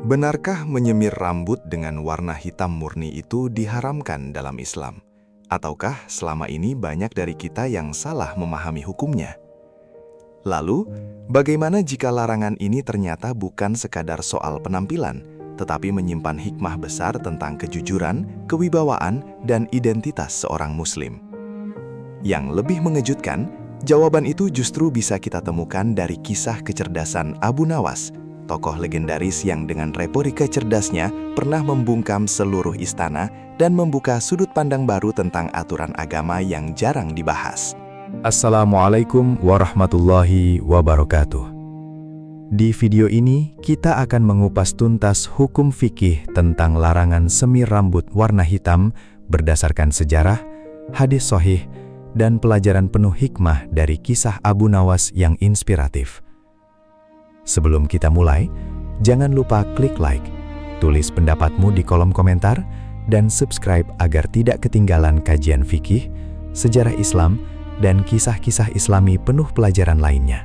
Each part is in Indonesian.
Benarkah menyemir rambut dengan warna hitam murni itu diharamkan dalam Islam? Ataukah selama ini banyak dari kita yang salah memahami hukumnya? Lalu, bagaimana jika larangan ini ternyata bukan sekadar soal penampilan, tetapi menyimpan hikmah besar tentang kejujuran, kewibawaan, dan identitas seorang Muslim? Yang lebih mengejutkan, jawaban itu justru bisa kita temukan dari kisah kecerdasan Abu Nawas, tokoh legendaris yang dengan retorika cerdasnya pernah membungkam seluruh istana dan membuka sudut pandang baru tentang aturan agama yang jarang dibahas. Assalamualaikum warahmatullahi wabarakatuh. Di video ini, kita akan mengupas tuntas hukum fikih tentang larangan semir rambut warna hitam berdasarkan sejarah, hadis sahih, dan pelajaran penuh hikmah dari kisah Abu Nawas yang inspiratif. Sebelum kita mulai, jangan lupa klik like, tulis pendapatmu di kolom komentar, dan subscribe agar tidak ketinggalan kajian fikih, sejarah Islam, dan kisah-kisah Islami penuh pelajaran lainnya.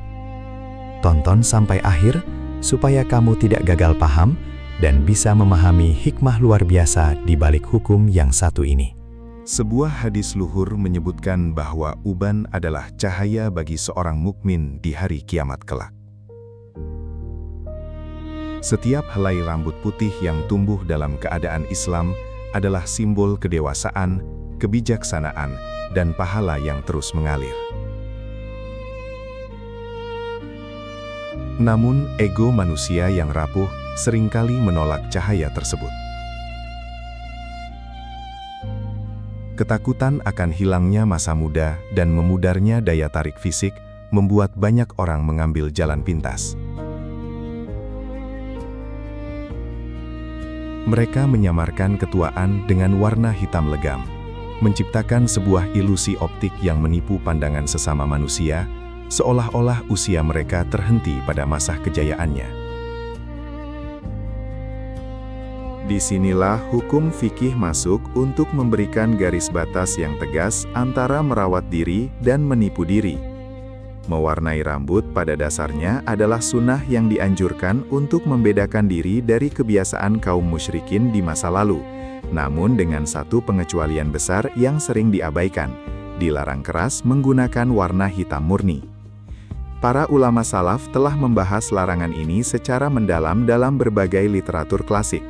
Tonton sampai akhir supaya kamu tidak gagal paham dan bisa memahami hikmah luar biasa di balik hukum yang satu ini. Sebuah hadis luhur menyebutkan bahwa uban adalah cahaya bagi seorang mukmin di hari kiamat kelak. Setiap helai rambut putih yang tumbuh dalam keadaan Islam adalah simbol kedewasaan, kebijaksanaan, dan pahala yang terus mengalir. Namun, ego manusia yang rapuh seringkali menolak cahaya tersebut. Ketakutan akan hilangnya masa muda dan memudarnya daya tarik fisik membuat banyak orang mengambil jalan pintas. Mereka menyamarkan ketuaan dengan warna hitam legam, menciptakan sebuah ilusi optik yang menipu pandangan sesama manusia, seolah-olah usia mereka terhenti pada masa kejayaannya. Disinilah hukum fikih masuk untuk memberikan garis batas yang tegas antara merawat diri dan menipu diri. Mewarnai rambut pada dasarnya adalah sunnah yang dianjurkan untuk membedakan diri dari kebiasaan kaum musyrikin di masa lalu. Namun dengan satu pengecualian besar yang sering diabaikan, dilarang keras menggunakan warna hitam murni. Para ulama salaf telah membahas larangan ini secara mendalam dalam berbagai literatur klasik.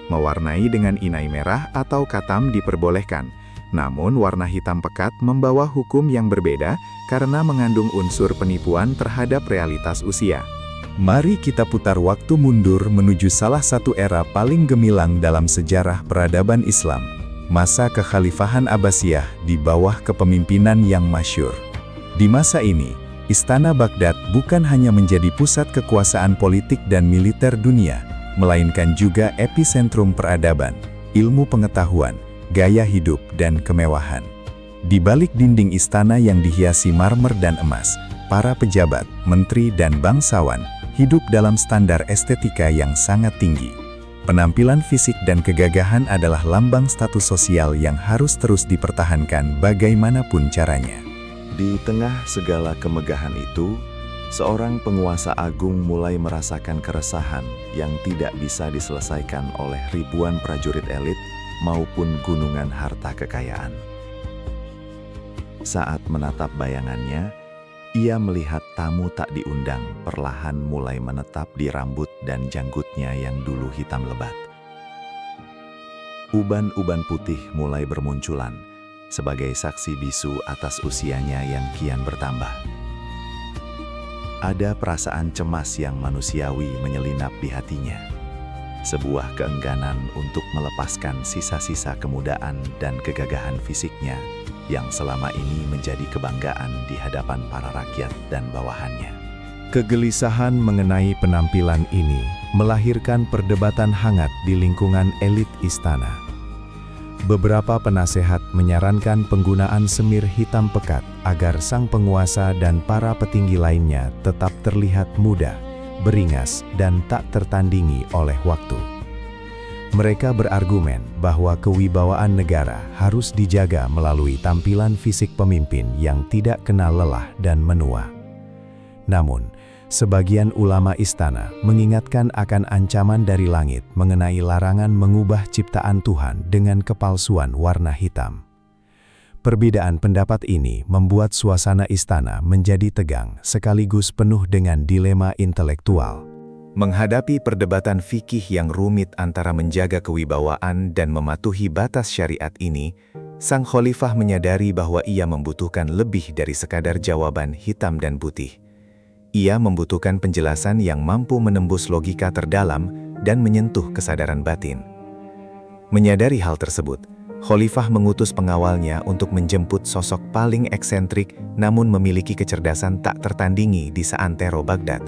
Mewarnai dengan inai merah atau katam diperbolehkan, namun warna hitam pekat membawa hukum yang berbeda karena mengandung unsur penipuan terhadap realitas usia. Mari kita putar waktu mundur menuju salah satu era paling gemilang dalam sejarah peradaban Islam, masa kekhalifahan Abbasiyah di bawah kepemimpinan yang masyhur. Di masa ini, Istana Baghdad bukan hanya menjadi pusat kekuasaan politik dan militer dunia, melainkan juga epicentrum peradaban, ilmu pengetahuan, gaya hidup, dan kemewahan. Di balik dinding istana yang dihiasi marmer dan emas, para pejabat, menteri, dan bangsawan hidup dalam standar estetika yang sangat tinggi. Penampilan fisik dan kegagahan adalah lambang status sosial yang harus terus dipertahankan bagaimanapun caranya. Di tengah segala kemegahan itu, seorang penguasa agung mulai merasakan keresahan yang tidak bisa diselesaikan oleh ribuan prajurit elit maupun gunungan harta kekayaan. Saat menatap bayangannya, ia melihat tamu tak diundang perlahan mulai menetap di rambut dan janggutnya yang dulu hitam lebat. Uban-uban putih mulai bermunculan sebagai saksi bisu atas usianya yang kian bertambah. Ada perasaan cemas yang manusiawi menyelinap di hatinya. Sebuah keengganan untuk melepaskan sisa-sisa kemudaan dan kegagahan fisiknya yang selama ini menjadi kebanggaan di hadapan para rakyat dan bawahannya. Kegelisahan mengenai penampilan ini melahirkan perdebatan hangat di lingkungan elit istana. Beberapa penasehat menyarankan penggunaan semir hitam pekat agar sang penguasa dan para petinggi lainnya tetap terlihat muda, beringas, dan tak tertandingi oleh waktu. Mereka berargumen bahwa kewibawaan negara harus dijaga melalui tampilan fisik pemimpin yang tidak kenal lelah dan menua. Namun, Sebagian ulama istana mengingatkan akan ancaman dari langit mengenai larangan mengubah ciptaan Tuhan dengan kepalsuan warna hitam. Perbedaan pendapat ini membuat suasana istana menjadi tegang sekaligus penuh dengan dilema intelektual. Menghadapi perdebatan fikih yang rumit antara menjaga kewibawaan dan mematuhi batas syariat ini, sang khalifah menyadari bahwa ia membutuhkan lebih dari sekadar jawaban hitam dan putih. Ia membutuhkan penjelasan yang mampu menembus logika terdalam dan menyentuh kesadaran batin. Menyadari hal tersebut, khalifah mengutus pengawalnya untuk menjemput sosok paling eksentrik namun memiliki kecerdasan tak tertandingi di seantero Baghdad.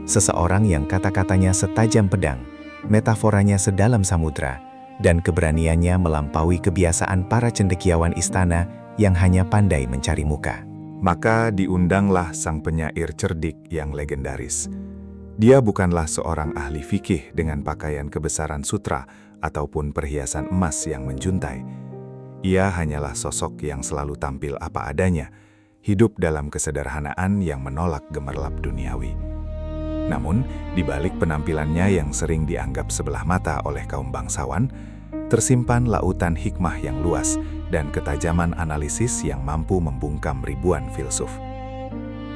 Seseorang yang kata-katanya setajam pedang, metaforanya sedalam samudra, dan keberaniannya melampaui kebiasaan para cendekiawan istana yang hanya pandai mencari muka. Maka diundanglah sang penyair cerdik yang legendaris. Dia bukanlah seorang ahli fikih dengan pakaian kebesaran sutra ataupun perhiasan emas yang menjuntai. Ia hanyalah sosok yang selalu tampil apa adanya, hidup dalam kesederhanaan yang menolak gemerlap duniawi. Namun, di balik penampilannya yang sering dianggap sebelah mata oleh kaum bangsawan, tersimpan lautan hikmah yang luas dan ketajaman analisis yang mampu membungkam ribuan filsuf.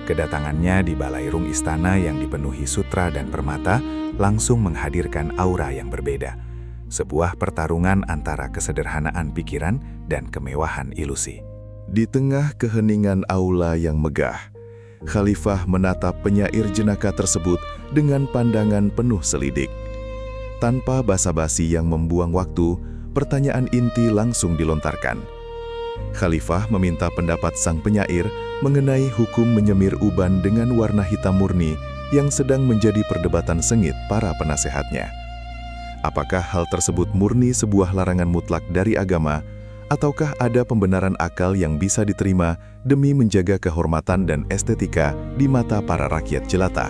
Kedatangannya di balairung istana yang dipenuhi sutra dan permata langsung menghadirkan aura yang berbeda, sebuah pertarungan antara kesederhanaan pikiran dan kemewahan ilusi. Di tengah keheningan aula yang megah, khalifah menatap penyair jenaka tersebut dengan pandangan penuh selidik. Tanpa basa-basi yang membuang waktu, pertanyaan inti langsung dilontarkan. Khalifah meminta pendapat sang penyair mengenai hukum menyemir uban dengan warna hitam murni yang sedang menjadi perdebatan sengit para penasehatnya. Apakah hal tersebut murni sebuah larangan mutlak dari agama, ataukah ada pembenaran akal yang bisa diterima demi menjaga kehormatan dan estetika di mata para rakyat jelata?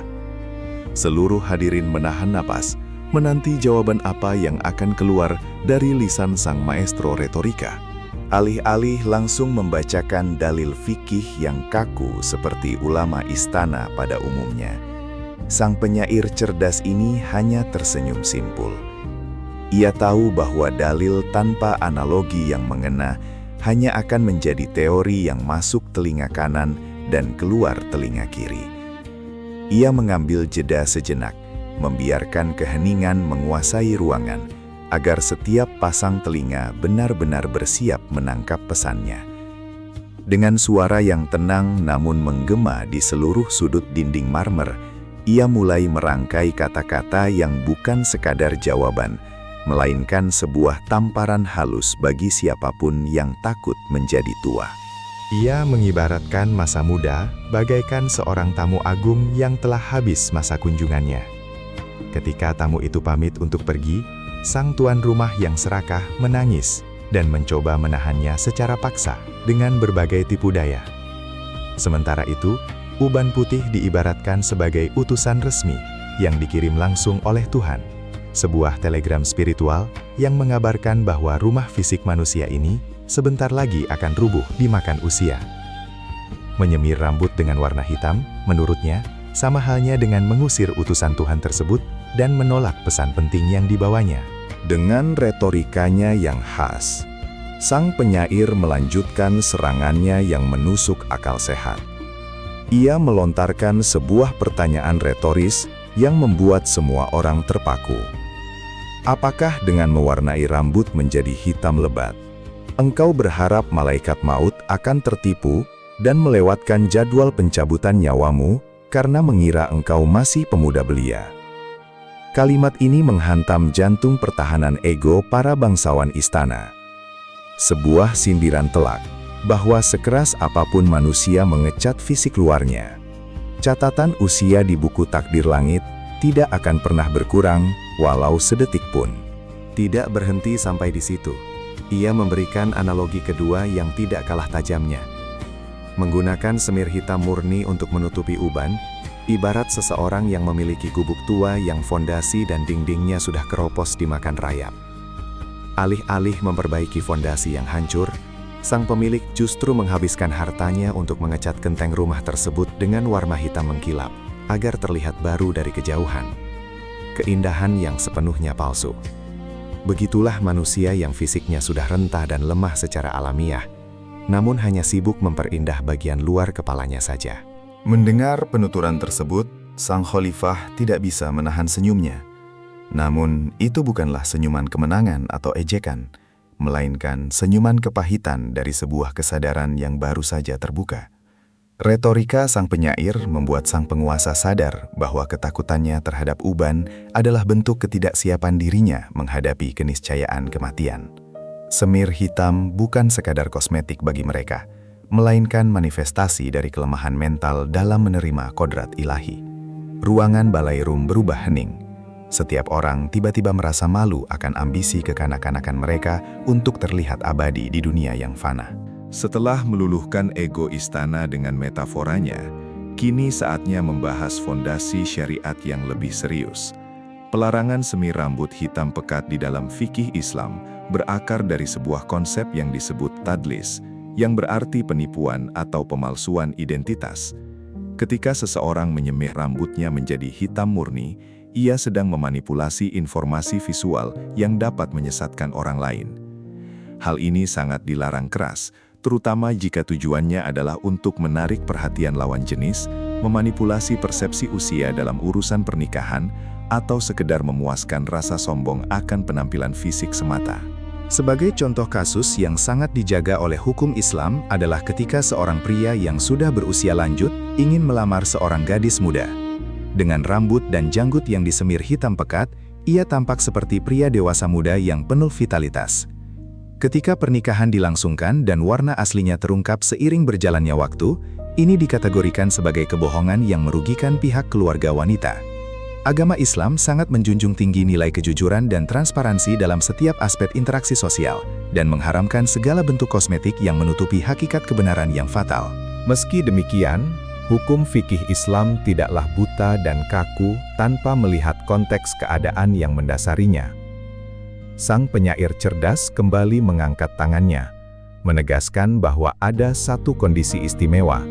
Seluruh hadirin menahan napas, menanti jawaban apa yang akan keluar dari lisan sang maestro retorika. Alih-alih langsung membacakan dalil fikih yang kaku seperti ulama istana pada umumnya, sang penyair cerdas ini hanya tersenyum simpul. Ia tahu bahwa dalil tanpa analogi yang mengena hanya akan menjadi teori yang masuk telinga kanan dan keluar telinga kiri. Ia mengambil jeda sejenak, membiarkan keheningan menguasai ruangan, agar setiap pasang telinga benar-benar bersiap menangkap pesannya. Dengan suara yang tenang namun menggema di seluruh sudut dinding marmer, ia mulai merangkai kata-kata yang bukan sekadar jawaban, melainkan sebuah tamparan halus bagi siapapun yang takut menjadi tua. Ia mengibaratkan masa muda bagaikan seorang tamu agung yang telah habis masa kunjungannya. Ketika tamu itu pamit untuk pergi, sang tuan rumah yang serakah menangis dan mencoba menahannya secara paksa dengan berbagai tipu daya. Sementara itu, uban putih diibaratkan sebagai utusan resmi yang dikirim langsung oleh Tuhan. Sebuah telegram spiritual yang mengabarkan bahwa rumah fisik manusia ini sebentar lagi akan rubuh dimakan usia. Menyemir rambut dengan warna hitam, menurutnya, sama halnya dengan mengusir utusan Tuhan tersebut dan menolak pesan penting yang dibawanya. Dengan retorikanya yang khas, sang penyair melanjutkan serangannya yang menusuk akal sehat. Ia melontarkan sebuah pertanyaan retoris yang membuat semua orang terpaku. Apakah dengan mewarnai rambut menjadi hitam lebat, engkau berharap malaikat maut akan tertipu dan melewatkan jadwal pencabutan nyawamu karena mengira engkau masih pemuda belia? Kalimat ini menghantam jantung pertahanan ego para bangsawan istana. Sebuah sindiran telak bahwa sekeras apapun manusia mengecat fisik luarnya, catatan usia di buku takdir langit tidak akan pernah berkurang walau sedetik pun. Tidak berhenti sampai di situ. Ia memberikan analogi kedua yang tidak kalah tajamnya. Menggunakan semir hitam murni untuk menutupi uban, ibarat seseorang yang memiliki gubuk tua yang fondasi dan dindingnya sudah keropos dimakan rayap. Alih-alih memperbaiki fondasi yang hancur, sang pemilik justru menghabiskan hartanya untuk mengecat genteng rumah tersebut dengan warna hitam mengkilap, agar terlihat baru dari kejauhan. Keindahan yang sepenuhnya palsu. Begitulah manusia yang fisiknya sudah rentah dan lemah secara alamiah, namun hanya sibuk memperindah bagian luar kepalanya saja. Mendengar penuturan tersebut, sang khalifah tidak bisa menahan senyumnya. Namun, itu bukanlah senyuman kemenangan atau ejekan, melainkan senyuman kepahitan dari sebuah kesadaran yang baru saja terbuka. Retorika sang penyair membuat sang penguasa sadar bahwa ketakutannya terhadap uban adalah bentuk ketidaksiapan dirinya menghadapi keniscayaan kematian. Semir hitam bukan sekadar kosmetik bagi mereka, melainkan manifestasi dari kelemahan mental dalam menerima kodrat ilahi. Ruangan Balairum berubah hening. Setiap orang tiba-tiba merasa malu akan ambisi kekanak-kanakan mereka untuk terlihat abadi di dunia yang fana. Setelah meluluhkan ego istana dengan metaforanya, kini saatnya membahas fondasi syariat yang lebih serius. Pelarangan semir rambut hitam pekat di dalam fikih Islam berakar dari sebuah konsep yang disebut tadlis, yang berarti penipuan atau pemalsuan identitas. Ketika seseorang menyemir rambutnya menjadi hitam murni, ia sedang memanipulasi informasi visual yang dapat menyesatkan orang lain. Hal ini sangat dilarang keras, terutama jika tujuannya adalah untuk menarik perhatian lawan jenis, memanipulasi persepsi usia dalam urusan pernikahan, atau sekedar memuaskan rasa sombong akan penampilan fisik semata. Sebagai contoh kasus yang sangat dijaga oleh hukum Islam adalah ketika seorang pria yang sudah berusia lanjut ingin melamar seorang gadis muda. Dengan rambut dan janggut yang disemir hitam pekat, ia tampak seperti pria dewasa muda yang penuh vitalitas. Ketika pernikahan dilangsungkan dan warna aslinya terungkap seiring berjalannya waktu, ini dikategorikan sebagai kebohongan yang merugikan pihak keluarga wanita. Agama Islam sangat menjunjung tinggi nilai kejujuran dan transparansi dalam setiap aspek interaksi sosial, dan mengharamkan segala bentuk kosmetik yang menutupi hakikat kebenaran yang fatal. Meski demikian, hukum fikih Islam tidaklah buta dan kaku tanpa melihat konteks keadaan yang mendasarinya. Sang penyair cerdas kembali mengangkat tangannya, menegaskan bahwa ada satu kondisi istimewa,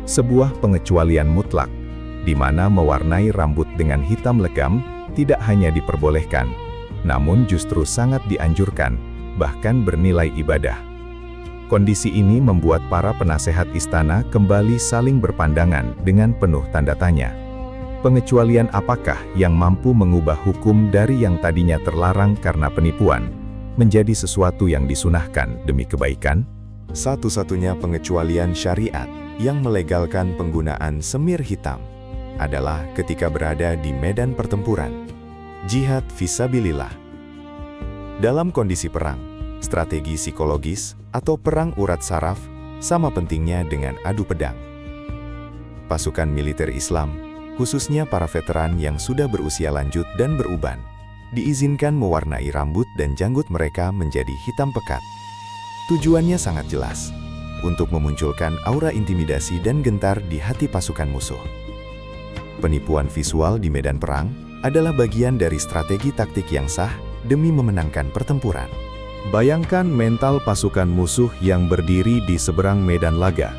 sebuah pengecualian mutlak, di mana mewarnai rambut dengan hitam legam tidak hanya diperbolehkan, namun justru sangat dianjurkan, bahkan bernilai ibadah. Kondisi ini membuat para penasehat istana kembali saling berpandangan dengan penuh tanda tanya. Pengecualian apakah yang mampu mengubah hukum dari yang tadinya terlarang karena penipuan, menjadi sesuatu yang disunahkan demi kebaikan? Satu-satunya pengecualian syariat yang melegalkan penggunaan semir hitam adalah ketika berada di medan pertempuran, jihad fisabilillah. Dalam kondisi perang, strategi psikologis atau perang urat saraf sama pentingnya dengan adu pedang. Pasukan militer Islam, khususnya para veteran yang sudah berusia lanjut dan beruban, diizinkan mewarnai rambut dan janggut mereka menjadi hitam pekat. Tujuannya sangat jelas, untuk memunculkan aura intimidasi dan gentar di hati pasukan musuh. Penipuan visual di medan perang adalah bagian dari strategi taktik yang sah demi memenangkan pertempuran. Bayangkan mental pasukan musuh yang berdiri di seberang medan laga.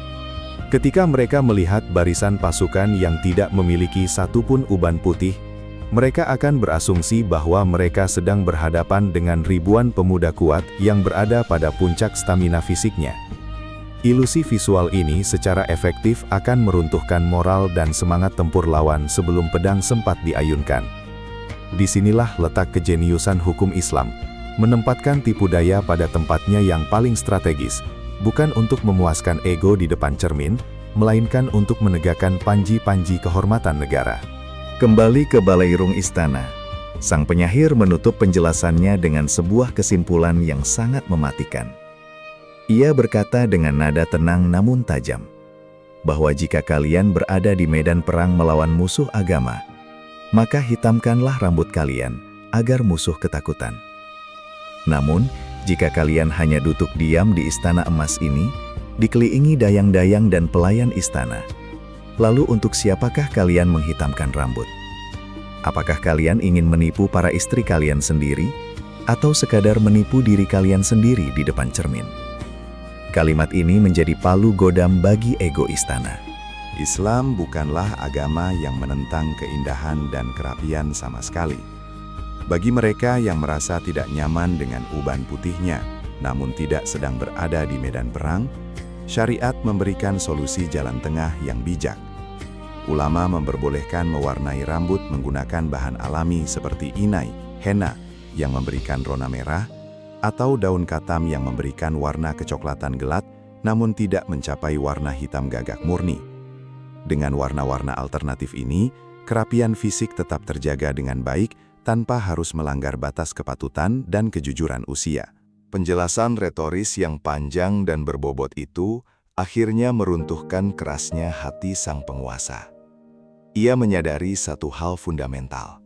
Ketika mereka melihat barisan pasukan yang tidak memiliki satupun uban putih, mereka akan berasumsi bahwa mereka sedang berhadapan dengan ribuan pemuda kuat yang berada pada puncak stamina fisiknya. Ilusi visual ini secara efektif akan meruntuhkan moral dan semangat tempur lawan sebelum pedang sempat diayunkan. Disinilah letak kejeniusan hukum Islam, menempatkan tipu daya pada tempatnya yang paling strategis, bukan untuk memuaskan ego di depan cermin, melainkan untuk menegakkan panji-panji kehormatan negara. Kembali ke Balairung Istana, sang penyair menutup penjelasannya dengan sebuah kesimpulan yang sangat mematikan. Ia berkata dengan nada tenang namun tajam, bahwa jika kalian berada di medan perang melawan musuh agama, maka hitamkanlah rambut kalian agar musuh ketakutan. Namun, jika kalian hanya duduk diam di istana emas ini, dikelilingi dayang-dayang dan pelayan istana, lalu untuk siapakah kalian menghitamkan rambut? Apakah kalian ingin menipu para istri kalian sendiri, atau sekadar menipu diri kalian sendiri di depan cermin? Kalimat ini menjadi palu godam bagi ego istana. Islam bukanlah agama yang menentang keindahan dan kerapian sama sekali. Bagi mereka yang merasa tidak nyaman dengan uban putihnya, namun tidak sedang berada di medan perang, syariat memberikan solusi jalan tengah yang bijak. Ulama memperbolehkan mewarnai rambut menggunakan bahan alami seperti inai, henna yang memberikan rona merah, atau daun katam yang memberikan warna kecoklatan gelap namun tidak mencapai warna hitam gagak murni. Dengan warna-warna alternatif ini, kerapian fisik tetap terjaga dengan baik tanpa harus melanggar batas kepatutan dan kejujuran usia. Penjelasan retoris yang panjang dan berbobot itu akhirnya meruntuhkan kerasnya hati sang penguasa. Ia menyadari satu hal fundamental.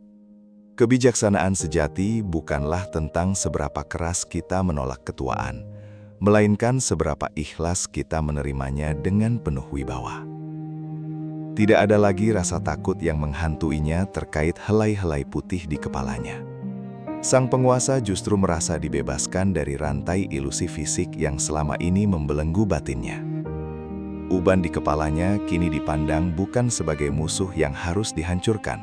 Kebijaksanaan sejati bukanlah tentang seberapa keras kita menolak ketuaan, melainkan seberapa ikhlas kita menerimanya dengan penuh wibawa. Tidak ada lagi rasa takut yang menghantuinya terkait helai-helai putih di kepalanya. Sang penguasa justru merasa dibebaskan dari rantai ilusi fisik yang selama ini membelenggu batinnya. Uban di kepalanya kini dipandang bukan sebagai musuh yang harus dihancurkan,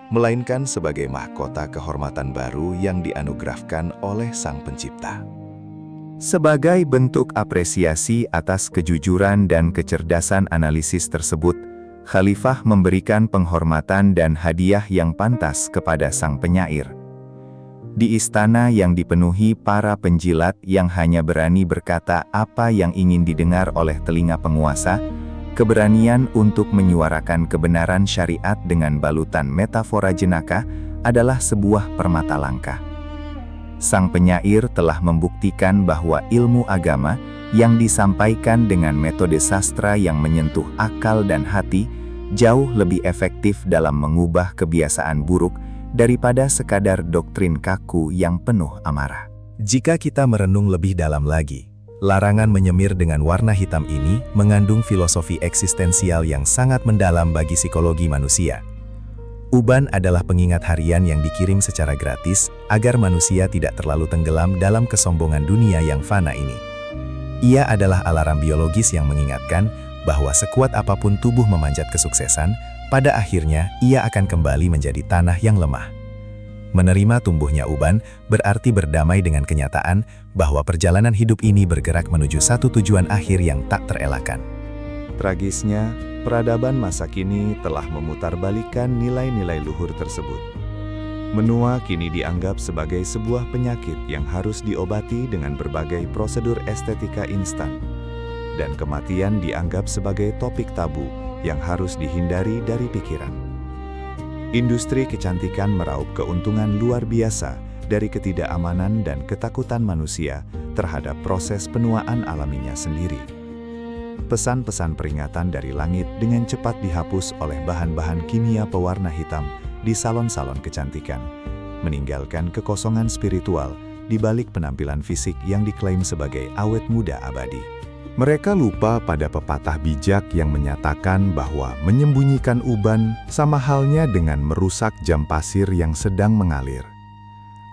melainkan sebagai mahkota kehormatan baru yang dianugerahkan oleh Sang Pencipta. Sebagai bentuk apresiasi atas kejujuran dan kecerdasan analisis tersebut, Khalifah memberikan penghormatan dan hadiah yang pantas kepada sang penyair. Di istana yang dipenuhi para penjilat yang hanya berani berkata apa yang ingin didengar oleh telinga penguasa, keberanian untuk menyuarakan kebenaran syariat dengan balutan metafora jenaka adalah sebuah permata langka. Sang penyair telah membuktikan bahwa ilmu agama yang disampaikan dengan metode sastra yang menyentuh akal dan hati jauh lebih efektif dalam mengubah kebiasaan buruk daripada sekadar doktrin kaku yang penuh amarah. Jika kita merenung lebih dalam lagi, larangan menyemir dengan warna hitam ini mengandung filosofi eksistensial yang sangat mendalam bagi psikologi manusia. Uban adalah pengingat harian yang dikirim secara gratis agar manusia tidak terlalu tenggelam dalam kesombongan dunia yang fana ini. Ia adalah alarm biologis yang mengingatkan bahwa sekuat apapun tubuh memanjat kesuksesan, pada akhirnya ia akan kembali menjadi tanah yang lemah. Menerima tumbuhnya uban berarti berdamai dengan kenyataan bahwa perjalanan hidup ini bergerak menuju satu tujuan akhir yang tak terelakkan. Tragisnya, peradaban masa kini telah memutarbalikkan nilai-nilai luhur tersebut. Menua kini dianggap sebagai sebuah penyakit yang harus diobati dengan berbagai prosedur estetika instan, dan kematian dianggap sebagai topik tabu yang harus dihindari dari pikiran. Industri kecantikan meraup keuntungan luar biasa dari ketidakamanan dan ketakutan manusia terhadap proses penuaan alaminya sendiri. Pesan-pesan peringatan dari langit dengan cepat dihapus oleh bahan-bahan kimia pewarna hitam di salon-salon kecantikan, meninggalkan kekosongan spiritual di balik penampilan fisik yang diklaim sebagai awet muda abadi. Mereka lupa pada pepatah bijak yang menyatakan bahwa menyembunyikan uban sama halnya dengan merusak jam pasir yang sedang mengalir.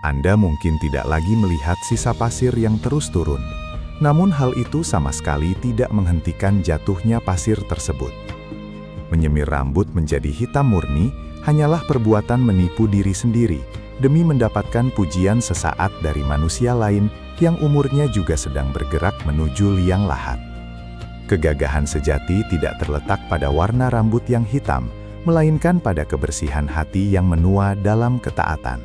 Anda mungkin tidak lagi melihat sisa pasir yang terus turun, namun hal itu sama sekali tidak menghentikan jatuhnya pasir tersebut. Menyemir rambut menjadi hitam murni hanyalah perbuatan menipu diri sendiri demi mendapatkan pujian sesaat dari manusia lain yang umurnya juga sedang bergerak menuju liang lahat. Kegagahan sejati tidak terletak pada warna rambut yang hitam, melainkan pada kebersihan hati yang menua dalam ketaatan.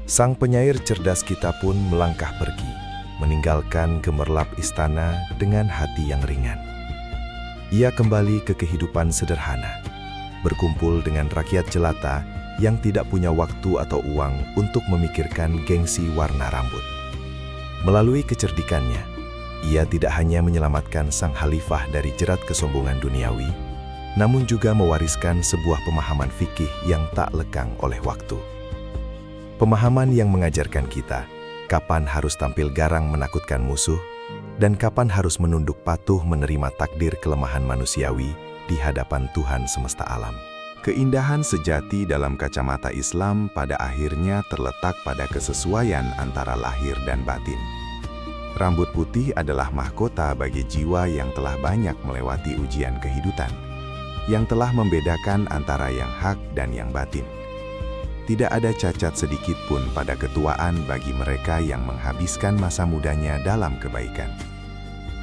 Sang penyair cerdas kita pun melangkah pergi, meninggalkan gemerlap istana dengan hati yang ringan. Ia kembali ke kehidupan sederhana, berkumpul dengan rakyat jelata yang tidak punya waktu atau uang untuk memikirkan gengsi warna rambut. Melalui kecerdikannya, ia tidak hanya menyelamatkan sang khalifah dari jerat kesombongan duniawi, namun juga mewariskan sebuah pemahaman fikih yang tak lekang oleh waktu. Pemahaman yang mengajarkan kita kapan harus tampil garang menakutkan musuh, dan kapan harus menunduk patuh menerima takdir kelemahan manusiawi di hadapan Tuhan semesta alam. Keindahan sejati dalam kacamata Islam pada akhirnya terletak pada kesesuaian antara lahir dan batin. Rambut putih adalah mahkota bagi jiwa yang telah banyak melewati ujian kehidupan. yang telah membedakan antara yang hak dan yang batin. Tidak ada cacat sedikit pun pada ketuaan bagi mereka yang menghabiskan masa mudanya dalam kebaikan.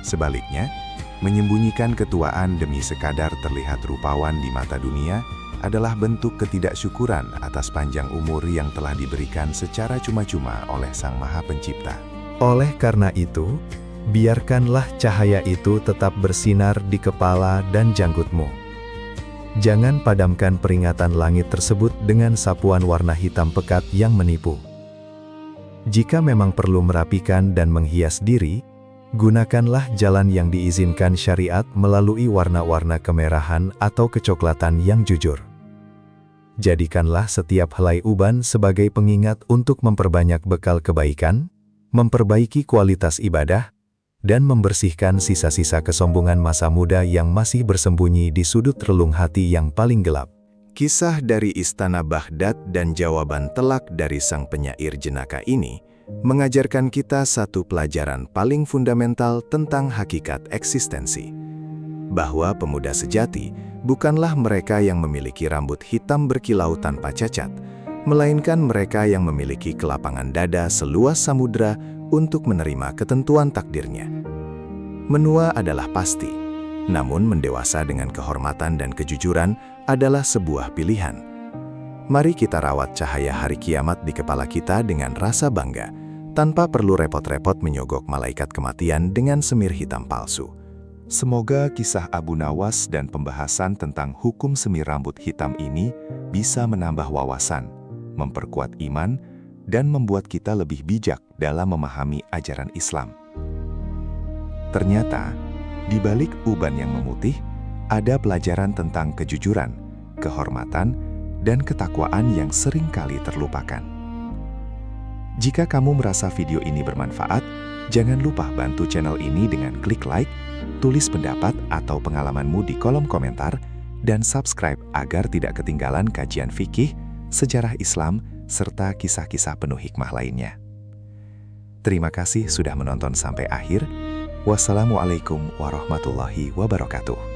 Sebaliknya, menyembunyikan ketuaan demi sekadar terlihat rupawan di mata dunia adalah bentuk ketidaksyukuran atas panjang umur yang telah diberikan secara cuma-cuma oleh Sang Maha Pencipta. Oleh karena itu, biarkanlah cahaya itu tetap bersinar di kepala dan janggutmu. Jangan padamkan peringatan langit tersebut dengan sapuan warna hitam pekat yang menipu. Jika memang perlu merapikan dan menghias diri, gunakanlah jalan yang diizinkan syariat melalui warna-warna kemerahan atau kecoklatan yang jujur. Jadikanlah setiap helai uban sebagai pengingat untuk memperbanyak bekal kebaikan, memperbaiki kualitas ibadah, dan membersihkan sisa-sisa kesombongan masa muda yang masih bersembunyi di sudut relung hati yang paling gelap. Kisah dari Istana Baghdad dan jawaban telak dari sang penyair jenaka ini mengajarkan kita satu pelajaran paling fundamental tentang hakikat eksistensi. Bahwa pemuda sejati bukanlah mereka yang memiliki rambut hitam berkilau tanpa cacat, melainkan mereka yang memiliki kelapangan dada seluas samudra untuk menerima ketentuan takdirnya. Menua adalah pasti, namun mendewasa dengan kehormatan dan kejujuran adalah sebuah pilihan. Mari kita rawat cahaya hari kiamat di kepala kita dengan rasa bangga, tanpa perlu repot-repot menyogok malaikat kematian dengan semir hitam palsu. Semoga kisah Abu Nawas dan pembahasan tentang hukum semir rambut hitam ini bisa menambah wawasan, memperkuat iman, dan membuat kita lebih bijak dalam memahami ajaran Islam. Ternyata, di balik uban yang memutih, ada pelajaran tentang kejujuran, kehormatan, dan ketakwaan yang seringkali terlupakan. Jika kamu merasa video ini bermanfaat, jangan lupa bantu channel ini dengan klik like, tulis pendapat atau pengalamanmu di kolom komentar, dan subscribe agar tidak ketinggalan kajian fikih, sejarah Islam, serta kisah-kisah penuh hikmah lainnya. Terima kasih sudah menonton sampai akhir. Wassalamualaikum warahmatullahi wabarakatuh.